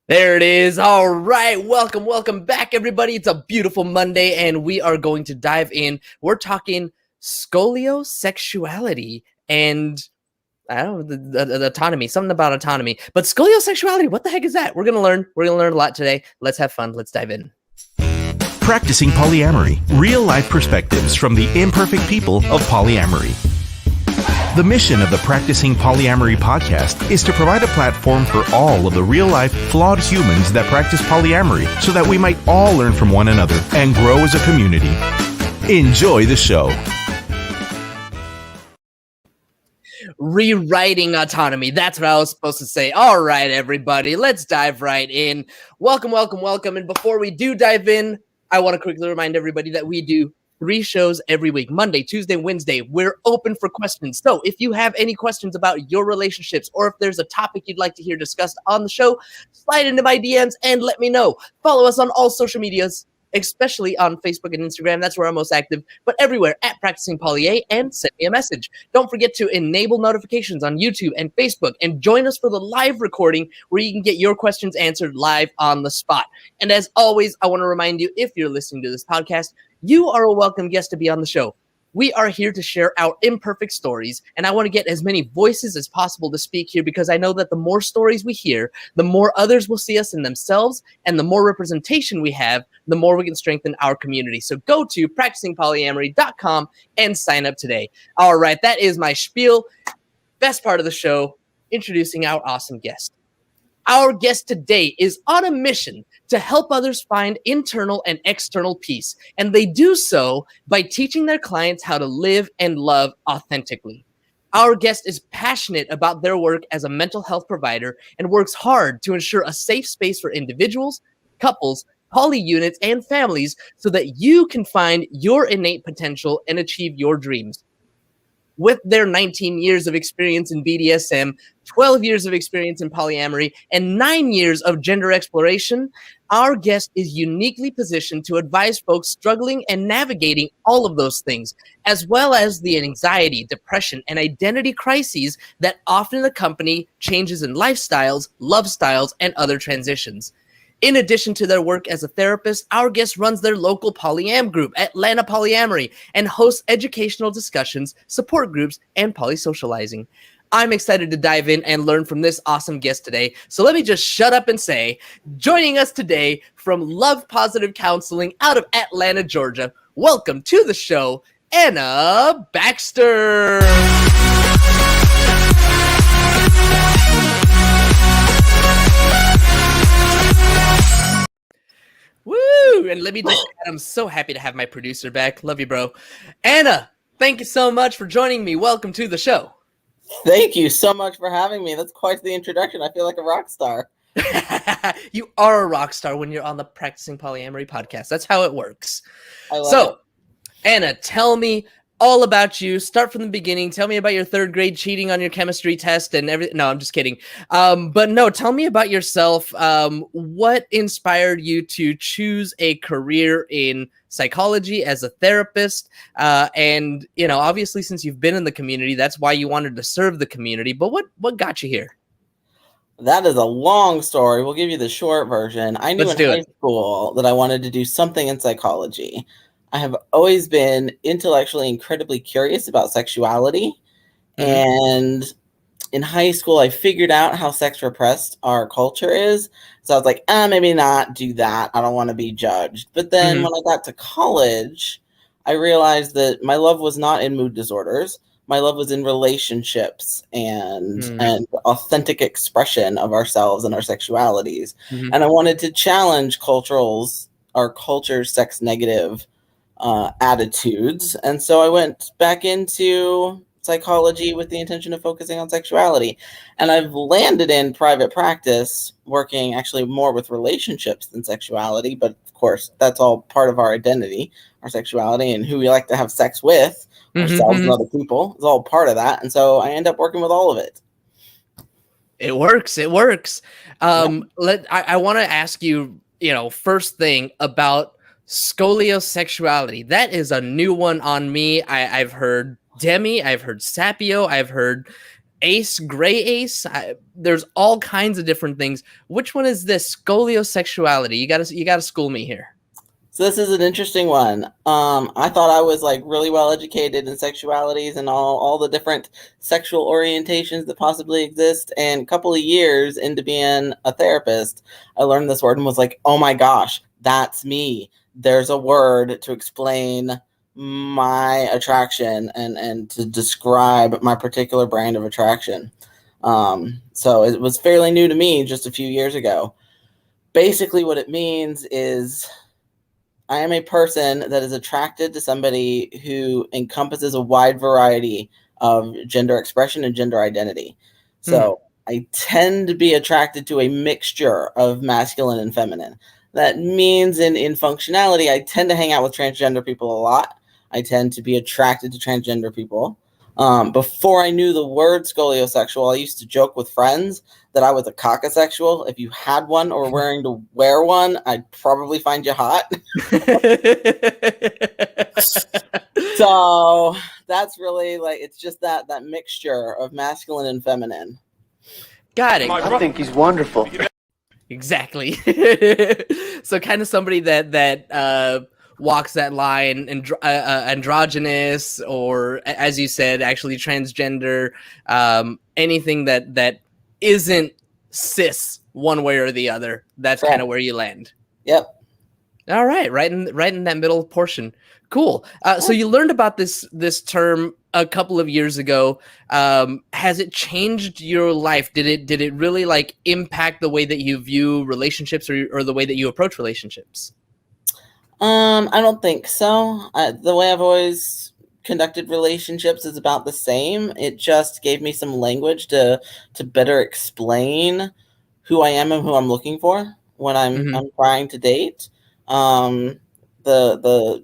There it is. All right. Welcome back, everybody. It's a beautiful Monday, and we are going to dive in. We're talking Skoliosexuality and I don't know, the autonomy, something about autonomy. But Skoliosexuality, what the heck is that? We're going to learn. We're going to learn a lot today. Let's have fun. Let's dive in. Practicing polyamory, real-life perspectives from the imperfect people of polyamory. The mission of the Practicing Polyamory podcast is to provide a platform for all of the real-life, flawed humans that practice polyamory so that we might all learn from one another and grow as a community. Enjoy the show. Rewriting autonomy. That's what I was supposed to say. All right, everybody, let's dive right in. Welcome. And before we do dive in, I want to quickly remind everybody that we do 3 shows every week, Monday, Tuesday, Wednesday. We're open for questions. So if you have any questions about your relationships, or if there's a topic you'd like to hear discussed on the show, slide into my DMs and let me know. Follow us on all social medias, especially on Facebook and Instagram. That's where I'm most active, but everywhere at Practicing Polya, and send me a message. Don't forget to enable notifications on YouTube and Facebook, and join us for the live recording where you can get your questions answered live on the spot. And as always, I want to remind you, if you're listening to this podcast, you are a welcome guest to be on the show. We are here to share our imperfect stories, and I want to get as many voices as possible to speak here, because I know that the more stories we hear, the more others will see us in themselves, and the more representation we have, the more we can strengthen our community. So go to practicingpolyamory.com and sign up today. All right, that is my spiel. Best part of the show, introducing our awesome guest. Our guest today is on a mission to help others find internal and external peace, and they do so by teaching their clients how to live and love authentically. Our guest is passionate about their work as a mental health provider and works hard to ensure a safe space for individuals, couples, poly units, and families so that you can find your innate potential and achieve your dreams. With their 19 years of experience in BDSM, 12 years of experience in polyamory, and 9 years of gender exploration, our guest is uniquely positioned to advise folks struggling and navigating all of those things, as well as the anxiety, depression, and identity crises that often accompany changes in lifestyles, love styles, and other transitions. In addition to their work as a therapist, our guest runs their local polyam group, Atlanta Polyamory, and hosts educational discussions, support groups, and polysocializing. I'm excited to dive in and learn from this awesome guest today. So let me just shut up and say, joining us today from Love Positive Counseling out of Atlanta, Georgia, welcome to the show, Anna Baxter. Woo! And let me just add, I'm so happy to have my producer back. Love you, bro. Anna, thank you so much for joining me. Welcome to the show. Thank you so much for having me. That's quite the introduction. I feel like a rock star. You are a rock star when you're on the Practicing Polyamory podcast. That's how it works. I love it. Anna, tell me all about you. Start from the beginning. Tell me about your 3rd grade cheating on your chemistry test and everything. No, I'm just kidding. But no, tell me about yourself. What inspired you to choose a career in psychology as a therapist? And, you know, obviously, since you've been in the community, that's why you wanted to serve the community. But what got you here? That is a long story. We'll give you the short version. I knew in high school that I wanted to do something in psychology. I have always been intellectually incredibly curious about sexuality. And in high school, I figured out how sex repressed our culture is. So I was like, maybe not do that. I don't want to be judged. But then when I got to college, I realized that my love was not in mood disorders. My love was in relationships and authentic expression of ourselves and our sexualities. And I wanted to challenge our culture's sex negative attitudes. And so I went back into psychology with the intention of focusing on sexuality. And I've landed in private practice, working actually more with relationships than sexuality. But of course, that's all part of our identity, our sexuality, and who we like to have sex with, ourselves and other people. It's all part of that. And so I end up working with all of it. It works. I want to ask you, first thing about Skoliosexuality. That is a new one on me. I've heard Demi, I've heard Sapio, I've heard ace, gray ace. There's all kinds of different things. Which one is this? Skoliosexuality. You gotta school me here. So this is an interesting one. I thought I was like really well educated in sexualities and all the different sexual orientations that possibly exist. And a couple of years into being a therapist, I learned this word and was like, oh my gosh, that's me. There's a word to explain my attraction and to describe my particular brand of attraction. So it was fairly new to me just a few years ago. Basically what it means is I am a person that is attracted to somebody who encompasses a wide variety of gender expression and gender identity. So I tend to be attracted to a mixture of masculine and feminine. That means in functionality, I tend to hang out with transgender people a lot. I tend to be attracted to transgender people. Before I knew the word scoliosexual, I used to joke with friends that I was a cockasexual. If you had one or were wearing to wear one, I'd probably find you hot. So that's really like, it's just that mixture of masculine and feminine. Got it. I think he's wonderful. Exactly. So kind of somebody that walks that line, and androgynous, or as you said, actually transgender, anything that isn't cis one way or the other. That's kind of where you land. Yep. All right, right in that middle portion. Cool. So you learned about this term a couple of years ago. Has it changed your life? Did it really like impact the way that you view relationships, or the way that you approach relationships? I don't think so. The way I've always conducted relationships is about the same. It just gave me some language to better explain who I am and who I'm looking for when I'm trying to date. The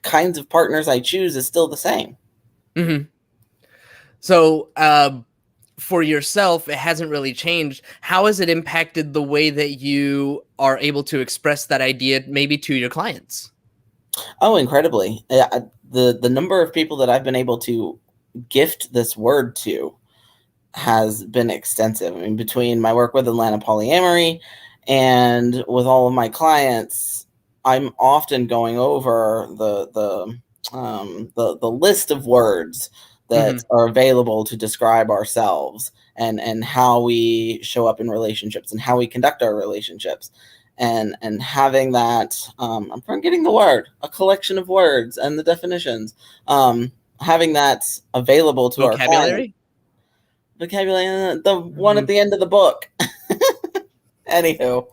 kinds of partners I choose is still the same. So for yourself, it hasn't really changed. How has it impacted the way that you are able to express that idea maybe to your clients? Oh, incredibly. The number of people that I've been able to gift this word to has been extensive. I mean, between my work with Atlanta Polyamory and with all of my clients, I'm often going over the list of words that are available to describe ourselves and how we show up in relationships and how we conduct our relationships. And having that, I'm forgetting the word, a collection of words and the definitions, having that available to vocabulary? Vocabulary, the one at the end of the book. Anywho,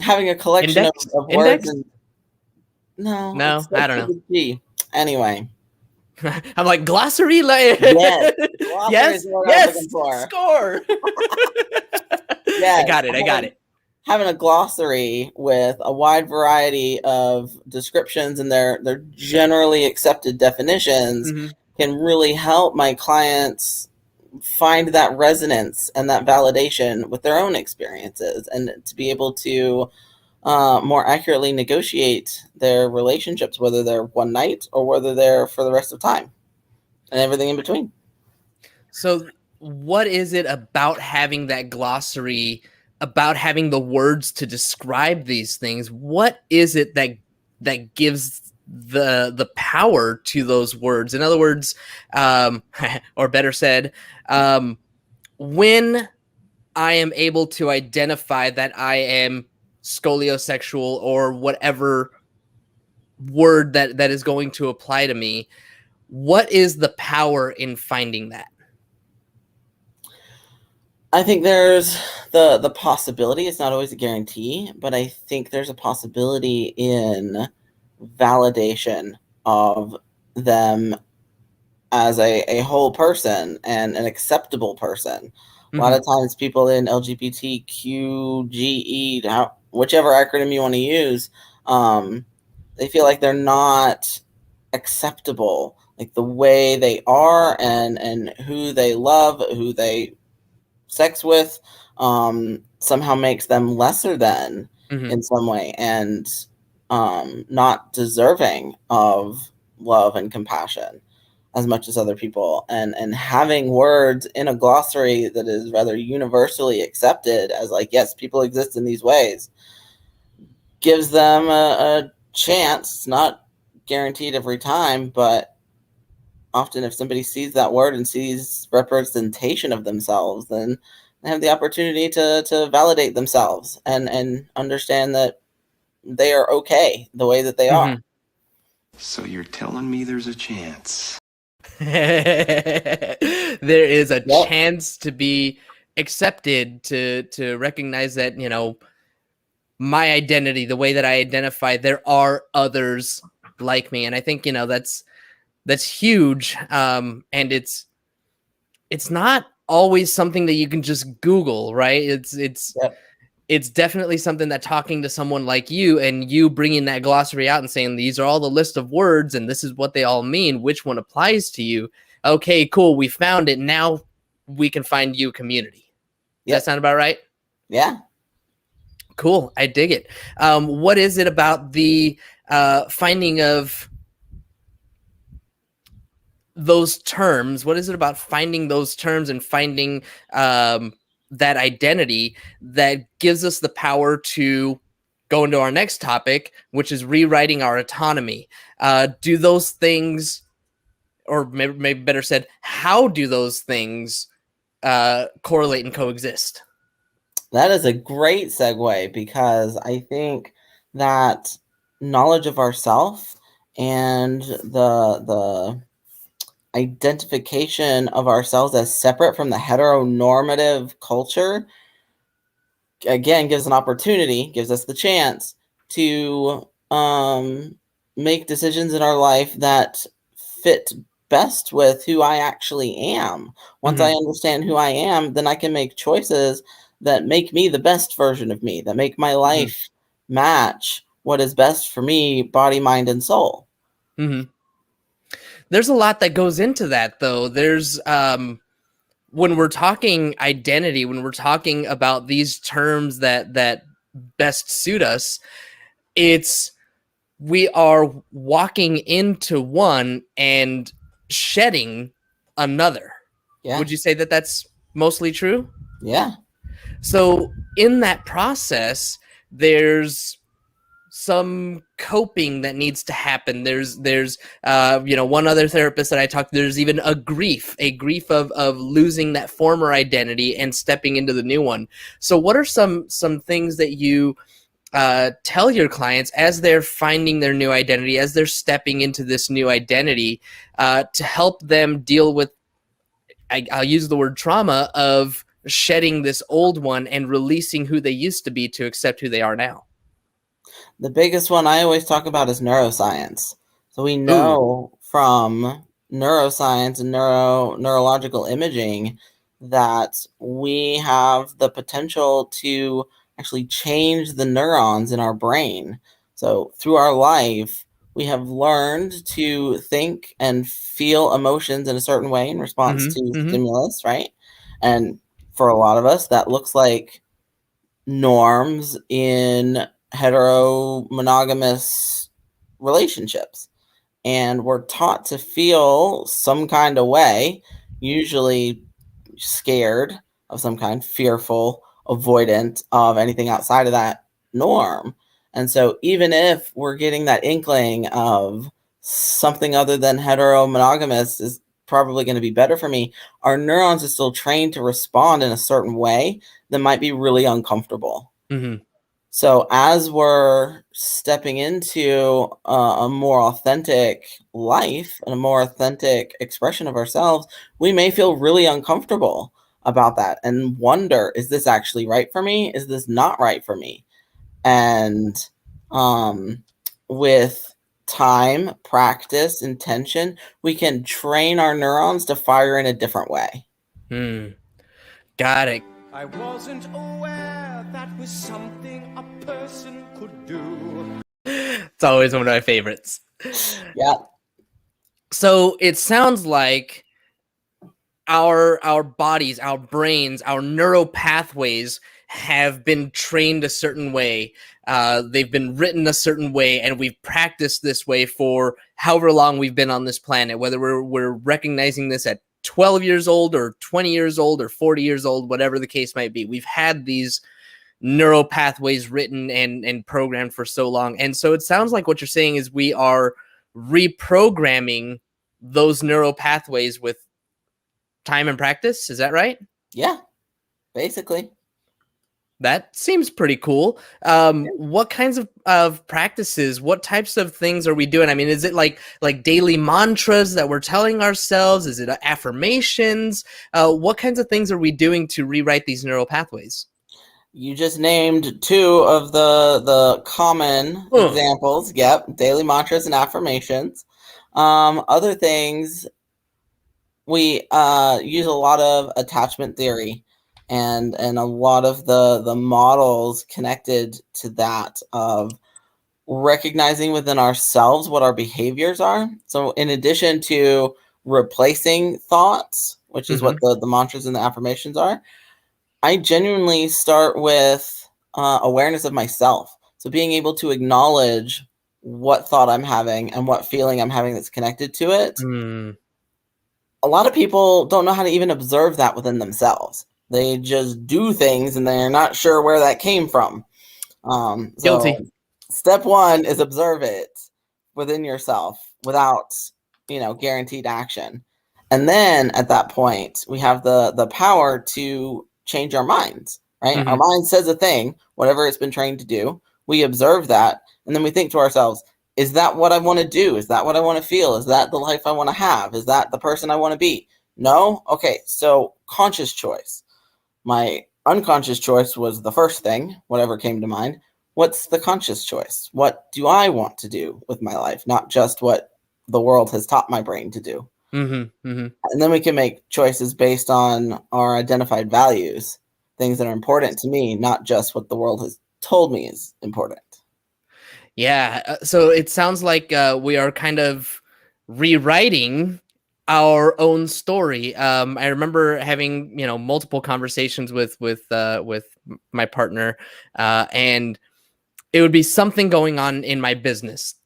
having a collection of words. And, no, I don't know. Anyway. I'm like, glossary? Like, yes. Yes. Score. Yes. I got it. Having a glossary with a wide variety of descriptions and their generally accepted definitions can really help my clients find that resonance and that validation with their own experiences, and to be able to more accurately negotiate their relationships, whether they're one night or whether they're for the rest of time and everything in between. So what is it about having that glossary, about having the words to describe these things? What is it that gives the power to those words? In other words, or better said, when I am able to identify that I am scoliosexual, or whatever word that is going to apply to me, what is the power in finding that? I think there's the possibility. It's not always a guarantee, but I think there's a possibility in validation of them as a whole person and an acceptable person. A lot of times people in LGBTQGE, whichever acronym you want to use, they feel like they're not acceptable, like the way they are and who they love, who they sex with, somehow makes them lesser than in some way, and not deserving of love and compassion. as much as other people, and having words in a glossary that is rather universally accepted as like, yes, people exist in these ways, gives them a chance. It's not guaranteed every time, but often if somebody sees that word and sees representation of themselves, then they have the opportunity to validate themselves and understand that they are okay the way that they are. So you're telling me there's a chance? There is a chance to be accepted, to recognize that, you know, my identity, the way that I identify, there are others like me. And I think, you know, that's huge. And it's not always something that you can just Google, right? It's definitely something that talking to someone like you and you bringing that glossary out and saying, these are all the list of words and this is what they all mean. Which one applies to you? Okay, cool. We found it. Now we can find you a community. Does that sound about right? Yeah. Cool. I dig it. What is it about the finding of those terms? What is it about finding those terms and finding that identity that gives us the power to go into our next topic, which is rewriting our autonomy? Do those things, or maybe better said, how do those things correlate and coexist? That is a great segue, because I think that knowledge of ourself and the identification of ourselves as separate from the heteronormative culture, again, gives an opportunity, gives us the chance to make decisions in our life that fit best with who I actually am. Once I understand who I am, then I can make choices that make me the best version of me, that make my life match what is best for me, body, mind, and soul. There's a lot that goes into that, though. There's when we're talking identity, when we're talking about these terms that best suit us, it's we are walking into one and shedding another. Yeah. Would you say that that's mostly true? Yeah. So in that process, there's some coping that needs to happen. There's you know, one other therapist that I talked to, there's even a grief of losing that former identity and stepping into the new one. So what are some things that you tell your clients as they're finding their new identity, as they're stepping into this new identity, to help them deal with, I'll use the word trauma, of shedding this old one and releasing who they used to be to accept who they are now? The biggest one I always talk about is neuroscience. So we know from neuroscience and neurological imaging that we have the potential to actually change the neurons in our brain. So through our life, we have learned to think and feel emotions in a certain way in response to stimulus, right? And for a lot of us, that looks like norms in hetero-monogamous relationships. And we're taught to feel some kind of way, usually scared of some kind, fearful, avoidant of anything outside of that norm. And so even if we're getting that inkling of something other than hetero-monogamous is probably going to be better for me, our neurons are still trained to respond in a certain way that might be really uncomfortable. So as we're stepping into a more authentic life and a more authentic expression of ourselves, we may feel really uncomfortable about that and wonder, is this actually right for me? Is this not right for me? And with time, practice, intention, we can train our neurons to fire in a different way. Got it. I wasn't aware that was something a person could do. It's always one of my favorites. Yeah. So it sounds like our bodies, our brains, our neural pathways have been trained a certain way. They've been written a certain way, and we've practiced this way for however long we've been on this planet, whether we're recognizing this at 12 years old or 20 years old or 40 years old, whatever the case might be. We've had these neural pathways written and programmed for so long. And so it sounds like what you're saying is we are reprogramming those neural pathways with time and practice. Is that right? Yeah, basically. That seems pretty cool. What kinds of practices, what types of things are we doing? I mean, is it like daily mantras that we're telling ourselves? Is it affirmations? What kinds of things are we doing to rewrite these neural pathways? You just named two of the common examples. Yep, daily mantras and affirmations. Other things, we use a lot of attachment theory and a lot of the models connected to that of recognizing within ourselves what our behaviors are. So in addition to replacing thoughts, which is what the mantras and the affirmations are, I genuinely start with awareness of myself. So being able to acknowledge what thought I'm having and what feeling I'm having that's connected to it. A lot of people don't know how to even observe that within themselves. They just do things and they're not sure where that came from. Guilty. So step one is observe it within yourself without, guaranteed action. And then at that point, we have the power to change our minds, right? Our mind says a thing, whatever it's been trained to do. We observe that, and then we think to ourselves, is that what I want to do? Is that what I want to feel? Is that the life I want to have? Is that the person I want to be? No? Okay, so conscious choice. My unconscious choice was the first thing, whatever came to mind. What's the conscious choice? What do I want to do with my life? Not just what the world has taught my brain to do. And then we can make choices based on our identified values, things that are important to me, not just what the world has told me is important. Yeah. So it sounds like we are kind of rewriting our own story. I remember having, multiple conversations with my partner, and it would be something going on in my business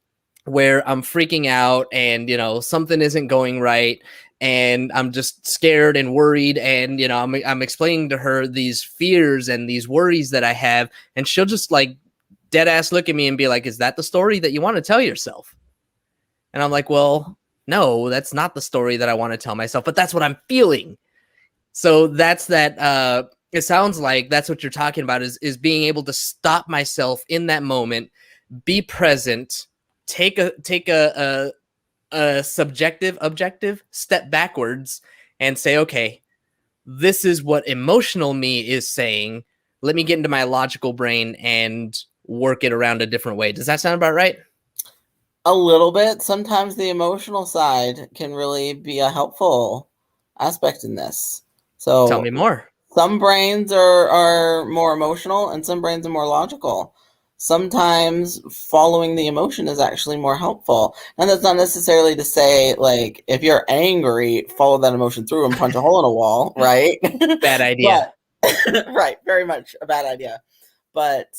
where I'm freaking out and, something isn't going right. And I'm just scared and worried. And, I'm explaining to her these fears and these worries that I have. And she'll just like dead ass look at me and be like, is that the story that you want to tell yourself? And I'm like, well, no, that's not the story that I want to tell myself, but that's what I'm feeling. So that's that. It sounds like that's what you're talking about is being able to stop myself in that moment, be present, take a subjective, objective step backwards and say, okay, this is what emotional me is saying. Let me get into my logical brain and work it around a different way. Does that sound about right? A little bit. Sometimes the emotional side can really be a helpful aspect in this. So tell me more. Some brains are more emotional and some brains are more logical. Sometimes following the emotion is actually more helpful. And that's not necessarily to say, like, if you're angry, follow that emotion through and punch a hole in a wall, right? Bad idea. Right, very much a bad idea. But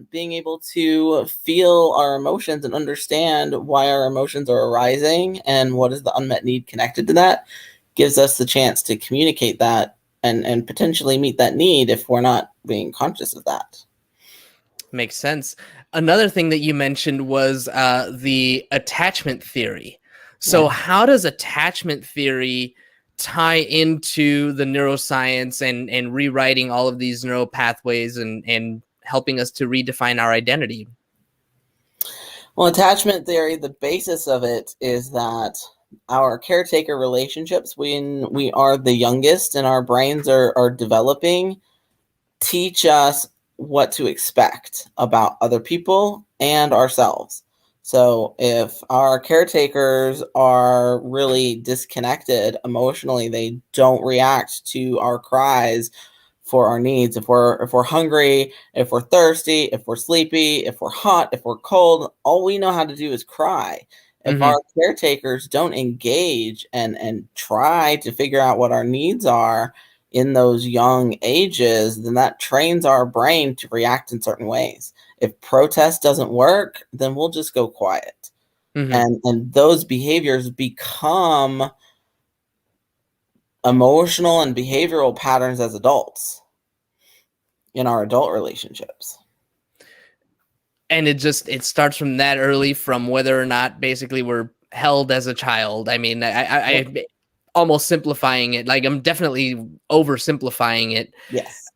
being able to feel our emotions and understand why our emotions are arising and what is the unmet need connected to that gives us the chance to communicate that and potentially meet that need if we're not being conscious of that. Makes sense. Another thing that you mentioned was the attachment theory. So how does attachment theory tie into the neuroscience and rewriting all of these neural pathways and helping us to redefine our identity? Well, attachment theory, the basis of it is that our caretaker relationships, when we are the youngest and our brains are developing, teach us what to expect about other people and ourselves. So if our caretakers are really disconnected emotionally, they don't react to our cries for our needs. If we're hungry, if we're thirsty, if we're sleepy, if we're hot, if we're cold, all we know how to do is cry. If our caretakers don't engage and try to figure out what our needs are, in those young ages, then that trains our brain to react in certain ways. If protest doesn't work, then we'll just go quiet. And those behaviors become emotional and behavioral patterns as adults in our adult relationships. And it starts from that early, from whether or not basically we're held as a child. I mean, I almost simplifying it. Like, I'm definitely oversimplifying it. Yes.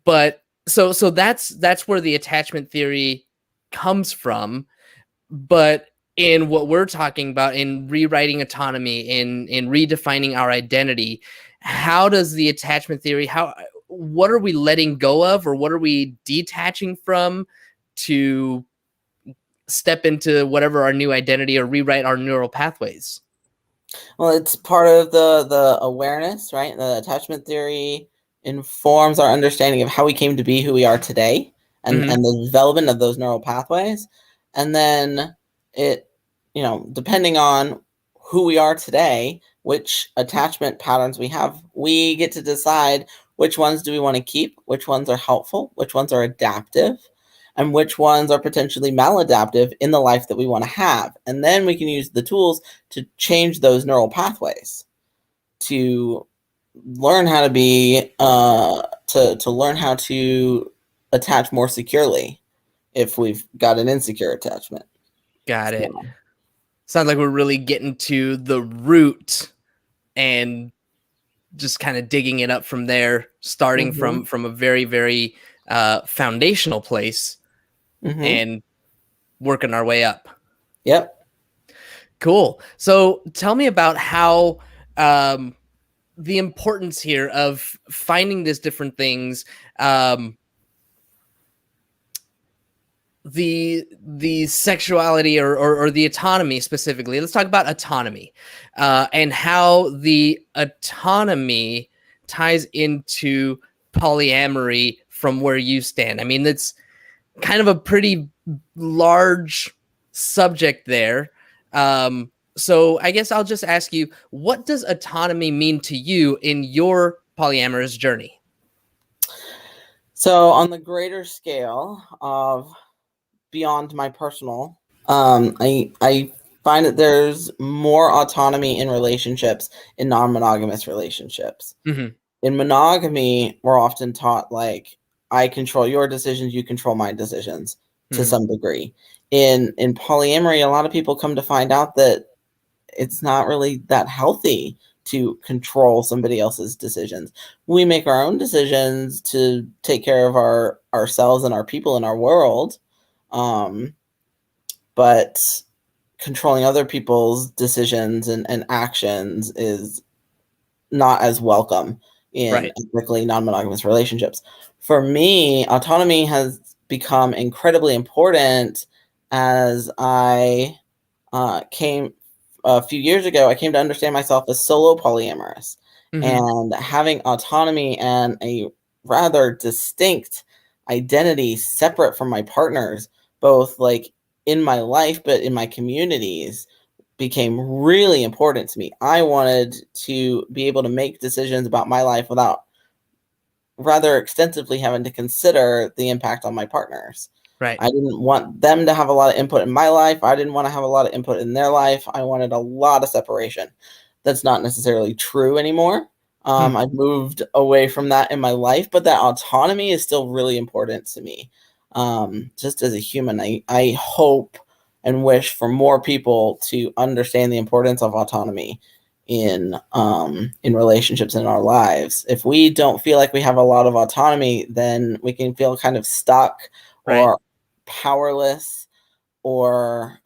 But so that's where the attachment theory comes from. But in what we're talking about, in rewriting autonomy, in redefining our identity, how does the attachment theory, what are we letting go of, or what are we detaching from to step into whatever our new identity, or rewrite our neural pathways? Well, it's part of the awareness, right? The attachment theory informs our understanding of how we came to be who we are today, and the development of those neural pathways. And then it, depending on who we are today, which attachment patterns we have, we get to decide which ones do we want to keep, which ones are helpful, which ones are adaptive, and which ones are potentially maladaptive in the life that we want to have. And then we can use the tools to change those neural pathways to learn how to be, to learn how to attach more securely if we've got an insecure attachment. Got it. Sounds like we're really getting to the root and just kind of digging it up from there, starting from a very, very foundational place and working our way up. Yep. Cool. So tell me about how the importance here of finding these different things, the sexuality or the autonomy specifically. Let's talk about autonomy and how the autonomy ties into polyamory from where you stand. I mean, that's kind of a pretty large subject there. So I guess I'll just ask you, what does autonomy mean to you in your polyamorous journey? So on the greater scale of beyond my personal, I find that there's more autonomy in relationships, in non-monogamous relationships. In monogamy, we're often taught, like, I control your decisions, you control my decisions to some degree. In polyamory, a lot of people come to find out that it's not really that healthy to control somebody else's decisions. We make our own decisions to take care of ourselves and our people in our world. But controlling other people's decisions and actions is not as welcome in ethically non-monogamous relationships. For me, autonomy has become incredibly important as I came a few years ago. I came to understand myself as solo polyamorous, and having autonomy and a rather distinct identity separate from my partners, both like in my life but in my communities, became really important to me. I wanted to be able to make decisions about my life without rather extensively having to consider the impact on my partners. Right. I didn't want them to have a lot of input in my life. I didn't want to have a lot of input in their life. I wanted a lot of separation. That's not necessarily true anymore. I've moved away from that in my life, but that autonomy is still really important to me. Just as a human, I hope and wish for more people to understand the importance of autonomy in relationships in our lives. If we don't feel like we have a lot of autonomy, then we can feel kind of stuck or powerless or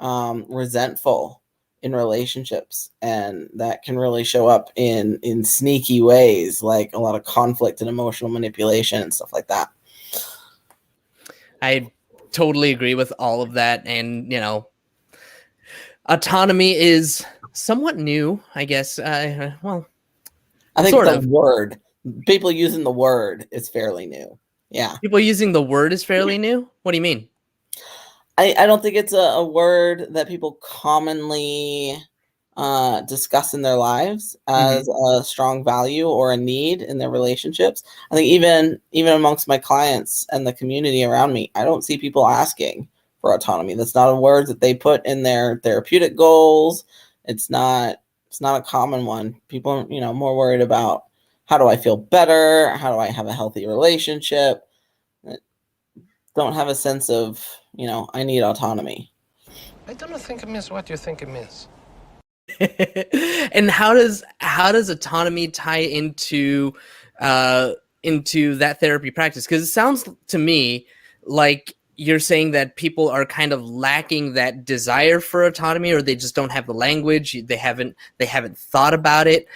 resentful in relationships, and that can really show up in sneaky ways, like a lot of conflict and emotional manipulation and stuff like that. I totally agree with all of that. And, autonomy is somewhat new, I guess. Well, I think sort the of. word, people using the word is fairly new. Yeah. People using the word is fairly new? What do you mean? I don't think it's a word that people commonly discuss in their lives as a strong value or a need in their relationships. I think even amongst my clients and the community around me, I don't see people asking for autonomy. That's not a word that they put in their therapeutic goals. It's not a common one. People are, more worried about, how do I feel better? How do I have a healthy relationship? Don't have a sense of, I need autonomy. I don't think it means what you think it means. And how does autonomy tie into that therapy practice? Because it sounds to me like you're saying that people are kind of lacking that desire for autonomy, or they just don't have the language. They haven't thought about it.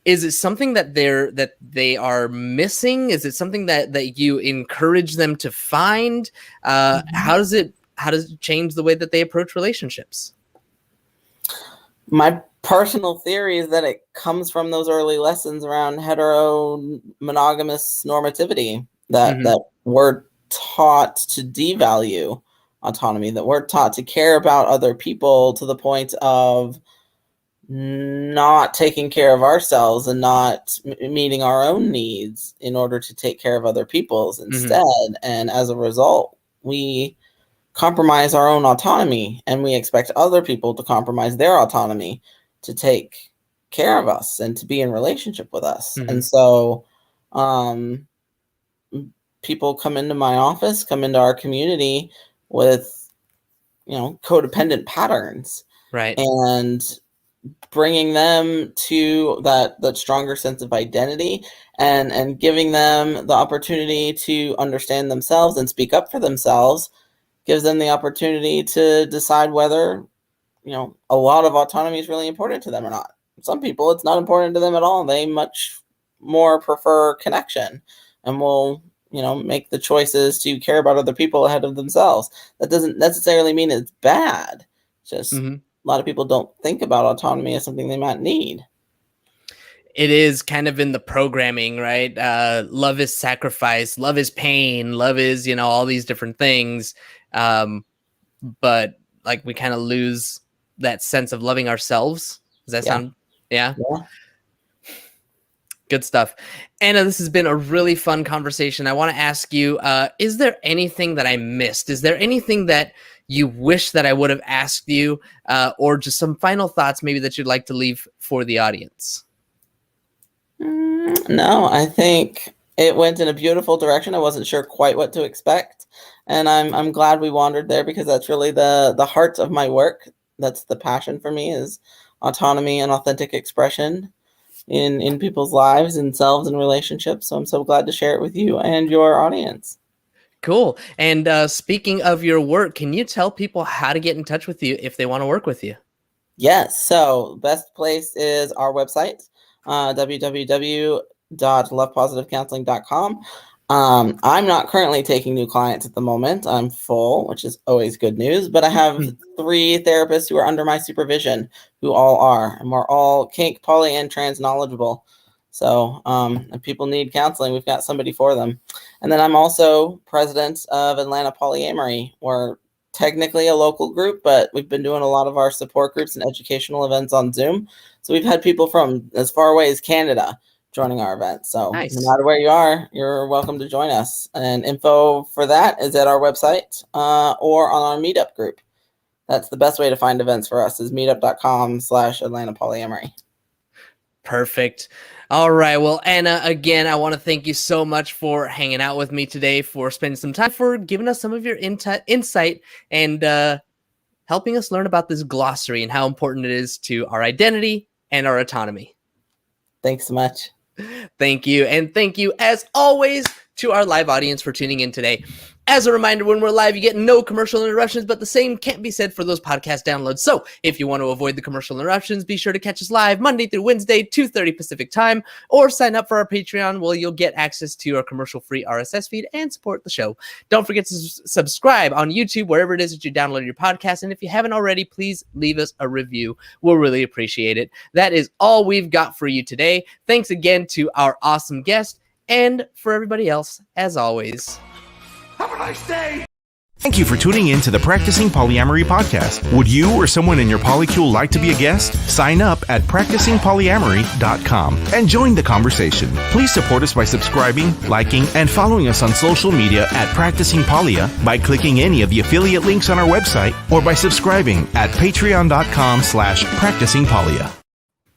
Is it something that they are missing? Is it something that you encourage them to find? How does it change the way that they approach relationships? My personal theory is that it comes from those early lessons around hetero-monogamous normativity, that we're taught to devalue autonomy, that we're taught to care about other people to the point of not taking care of ourselves and not meeting our own needs in order to take care of other people's instead. And as a result, we compromise our own autonomy, and we expect other people to compromise their autonomy to take care of us and to be in relationship with us. And so people come into my office, come into our community with, codependent patterns. Right. And bringing them to that stronger sense of identity and giving them the opportunity to understand themselves and speak up for themselves gives them the opportunity to decide whether, a lot of autonomy is really important to them or not. Some people, it's not important to them at all. They much more prefer connection and will, make the choices to care about other people ahead of themselves. That doesn't necessarily mean it's bad. It's just a lot of people don't think about autonomy as something they might need. It is kind of in the programming, right? Love is sacrifice, love is pain, love is, all these different things. But like we kind of lose that sense of loving ourselves. Does that sound? Yeah. Good stuff. Anna, this has been a really fun conversation. I want to ask you, is there anything that I missed? Is there anything that you wish that I would have asked you, or just some final thoughts maybe that you'd like to leave for the audience? No, I think it went in a beautiful direction. I wasn't sure quite what to expect, and I'm glad we wandered there, because that's really the heart of my work. That's the passion for me, is autonomy and authentic expression in people's lives and selves and relationships. So I'm so glad to share it with you and your audience. Cool. And speaking of your work, can you tell people how to get in touch with you if they want to work with you? Yes. So best place is our website, www.lovepositivecounseling.com. I'm not currently taking new clients at the moment. I'm full, which is always good news, but I have 3 therapists who are under my supervision, who all are, and we're all kink, poly, and trans knowledgeable. So if people need counseling, we've got somebody for them. And then I'm also president of Atlanta Polyamory. We're technically a local group, but we've been doing a lot of our support groups and educational events on Zoom. So we've had people from as far away as Canada joining our event. So nice. No matter where you are, you're welcome to join us. And info for that is at our website or on our meetup group. That's the best way to find events for us, is meetup.com/Atlanta Polyamory. Perfect. All right. Well, Anna, again, I want to thank you so much for hanging out with me today, for spending some time, for giving us some of your insight and helping us learn about this glossary and how important it is to our identity and our autonomy. Thanks so much. Thank you. And thank you, as always, to our live audience for tuning in today. As a reminder, when we're live, you get no commercial interruptions, but the same can't be said for those podcast downloads. So if you want to avoid the commercial interruptions, be sure to catch us live Monday through Wednesday, 2:30 Pacific time, or sign up for our Patreon, where you'll get access to our commercial-free RSS feed and support the show. Don't forget to subscribe on YouTube, wherever it is that you download your podcast. And if you haven't already, please leave us a review. We'll really appreciate it. That is all we've got for you today. Thanks again to our awesome guest, and for everybody else, as always, Have a nice day! Thank you for tuning in to the Practicing Polyamory podcast. Would you or someone in your polycule like to be a guest? Sign up at practicingpolyamory.com and join the conversation. Please support us by subscribing, liking, and following us on social media at Practicing Polya by clicking any of the affiliate links on our website or by subscribing at patreon.com/practicingpolya.